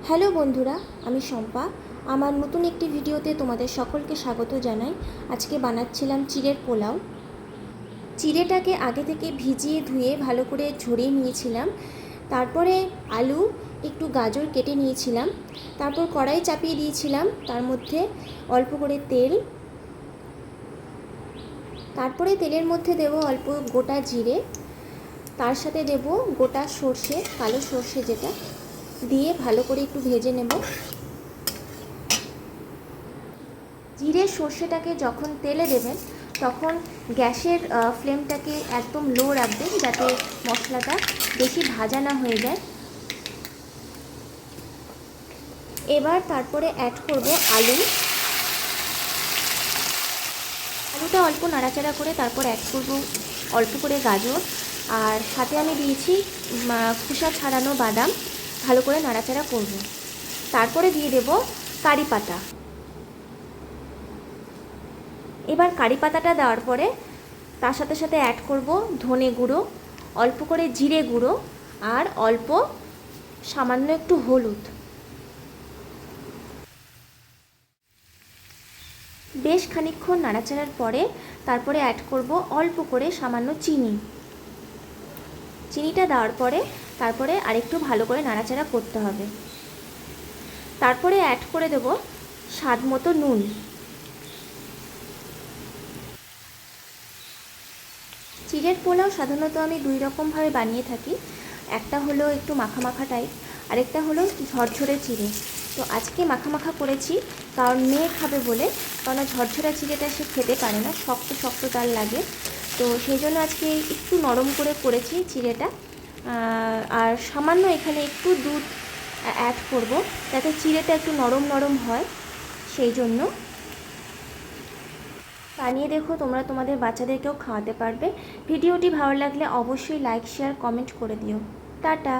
Hello বন্ধুরা, আমি শম্পা। আমার নতুন একটি ভিডিওতে তোমাদের সকলকে স্বাগত জানাই। আজকে বানাচ্ছিলাম চিড়ের পোলাও। চিড়েটাকে আগে থেকে ভিজিয়ে ধুয়ে ভালো করে ঝরিয়ে নিয়েছিলাম। তারপরে আলু, একটু গাজর কেটে নিয়েছিলাম। তারপর কড়াই চাপিয়ে দিয়েছিলাম, তার মধ্যে অল্প করে তেল। তারপরে তেলের মধ্যে দেব অল্প গোটা জিরে, তার সাথে দেব গোটা সর্ষে, কালো সর্ষে যেটা, দিয়ে ভালো করে একটু ভেজে নেব। জিরে সর্ষেটাকে যখন তেলে দেবেন তখন গ্যাসের ফ্লেমটাকে একদম লো রাখবেন, যাতে মশলাটা বেশি ভাজা না হয়ে যায়। এবার তারপরে অ্যাড করব আলু। আলুটা অল্প নাড়াচাড়া করে তারপর অ্যাড করব অল্প করে গাজর, আর সাথে আমি দিয়েছি খোসা ছাড়ানো বাদাম। ভালো করে নাড়াচাড়া করব। তারপরে দিয়ে দেব কারি পাতা। এবার কারি পাতাটা দেওয়ার পরে তার সাথে সাথে অ্যাড করব ধনে গুঁড়ো, অল্প করে জিরে গুঁড়ো, আর অল্প সামান্য একটু হলুদ। বেশ খানিকক্ষণ নাড়াচাড়ার পরে তারপরে অ্যাড করব অল্প করে সামান্য চিনি। চিনিটা দেওয়ার পরে তারপরে আরেকটু ভালো করে নাড়াচাড়া করতে হবে। তারপরে অ্যাড করে দেব স্বাদ মতো নুন। চিড়ের পোলাও সাধারণত আমি দুই রকমভাবে বানিয়ে থাকি। একটা হলো একটু মাখা মাখা টাইপ, আরেকটা হলো ঝরঝরে চিড়ে। তো আজকে মাখা মাখা করেছি, কারণ মেয়ে খাবে বলে। কারণ ঝরঝরা চিড়েটা সে খেতে পারে না, শক্ত শক্ত তার লাগে। তো সেই জন্য আজকে একটু নরম করে করেছি চিড়েটা। আর সামান্য এখানে একটু দুধ অ্যাড করব, যাতে চিড়েটা একটু নরম নরম হয়, সেই জন্য। বানিয়ে দেখো, তোমরা তোমাদের বাচ্চাদেরকেও খাওয়াতে পারবে। ভিডিওটি ভালো লাগলে অবশ্যই লাইক, শেয়ার, কমেন্ট করে দিও। টাটা।